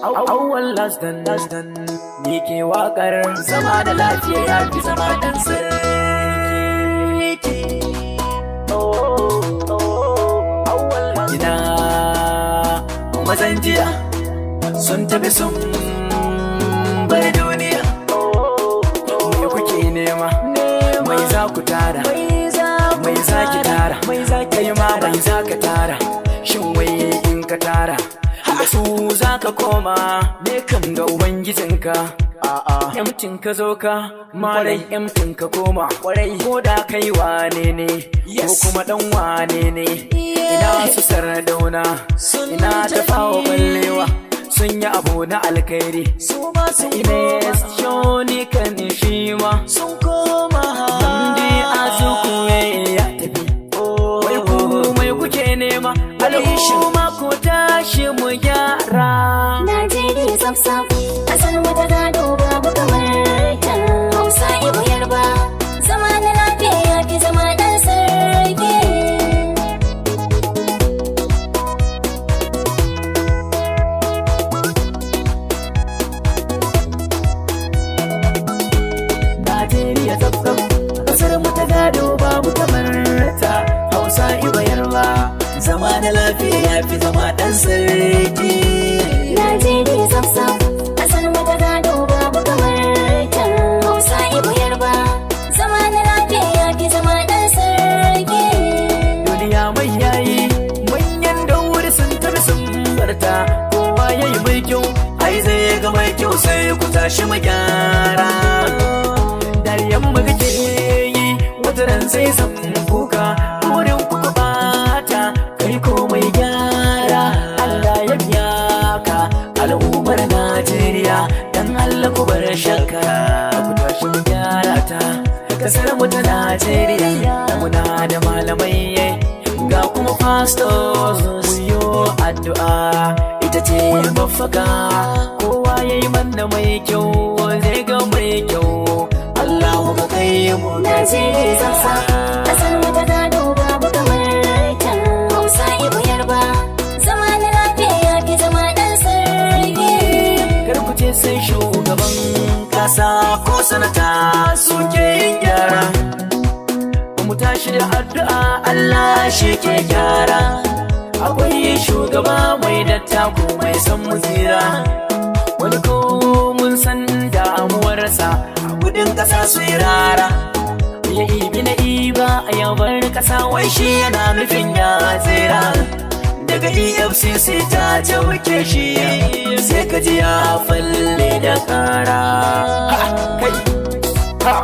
Auwal Lastdon ni ke wakar zama da lafiya ya fi zama dan sarki. Ina mazan jiya sun tafi sun bar duniya. Me kuke nema? Mai za ku tara? Mai za ki tara? Kai ma mai za ka tara? Shin wai in ka tara da su za ka koma ne kan ga ubangijinka? Yamtin ka zo ka marai yamtin ka koma ko da kai wane ne ko kuma dan wane ne. Ina su Sardauna ina Tafawa Ballewa sun yi abu na alkhairi. Ines Shoni kan shi ma sun koma Mandi Azuku ya tafi. Wai ku mai kuke nema? Al'umma ku tashi mu gyara. Najeriya tsaf-tsaf ƙasar mu ta gado babu kamar ta. Hausa Ibo Yarba zama na lafiya ya fi zama ɗan sarki. Najeriya tsaf-tsaf ƙasar mu ta gado babu kamar ta. Hausa Ibo Yarba zama na lafiya ya fi zama ɗan sarki. Najeriya tsaf-tsaf ƙasar mu ta gado babu kamar ta. Hausa Ibo Yarba zama na lafiya ya fi zama ɗan sarki. Duniya mai yayi manyan dauri sun tafi sun barta. Kowa yayi mai kyau ai zai ga mai kyau sai ku tashi mu gyara. Dariyan mu kake yi wataran sai san kuka wurin kuka bata kai komai gyara. Allah ya biya ka al'ummar Najeriya dan Allah ku bar shakka ku tashi mu gyara ta. Kasar mu ta Najeriya muna da malamai ga kuma pastors mu yo addu'a ita ce mafaka. Kowa yayi manna mai kyau zai ga mai kyau. Allahu mu kai mu Najeriya tsaf-tsaf ƙasar mu ta gado babu kamar ta. Hausa Ibo Yarba zama na lafiya ya fi zama ɗan sarki. Kar ku ce sai shugaban kasa ko sanata suke yin gyara. Mu tashi da addu'a Allah shi ke gyara. Akwai shugaba mai dattako mai san mu tsira. Wani ko mun san damuwarsa gudun kasa su yi rara. Ya ibi na iba a yabar kasa wai shi yana nufin ya tsira. Daga EFCC ta wuke shi sai ka ji ya falle da kara. Kai ha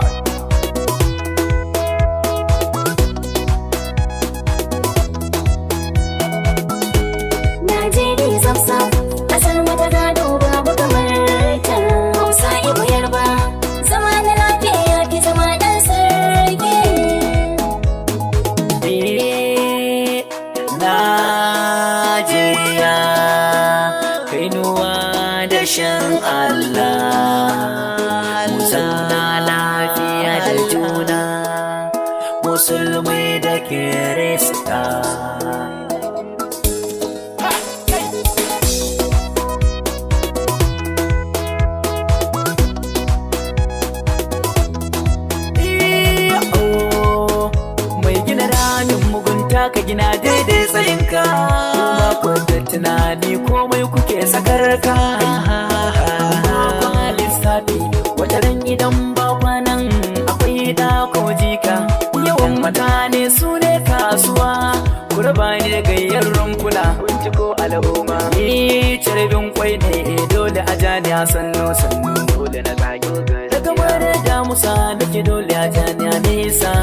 Najeriya tsaf-tsaf ƙasar mu ta gado babu kamar ta. Hausa Ibo Yarba zama na lafiya ya fi zama ɗan sarki. Najeriya kainuwa da shan Allah. Mu zauna lafiya da juna musulmai da kirista. Ka gina daidai tsayinka kuma ku da tunani komai kuke sakarka. Kuma lissafi wata ran idan ba kwanan akwai da ko jika. Yawan mutane su ne kasuwa ku raba ni da gayyar rumfuna binciko al'umma. Ni carbin kwai ne dole a jani a sannu dole na zagi daga mara damusa nake dole a jani a nisa.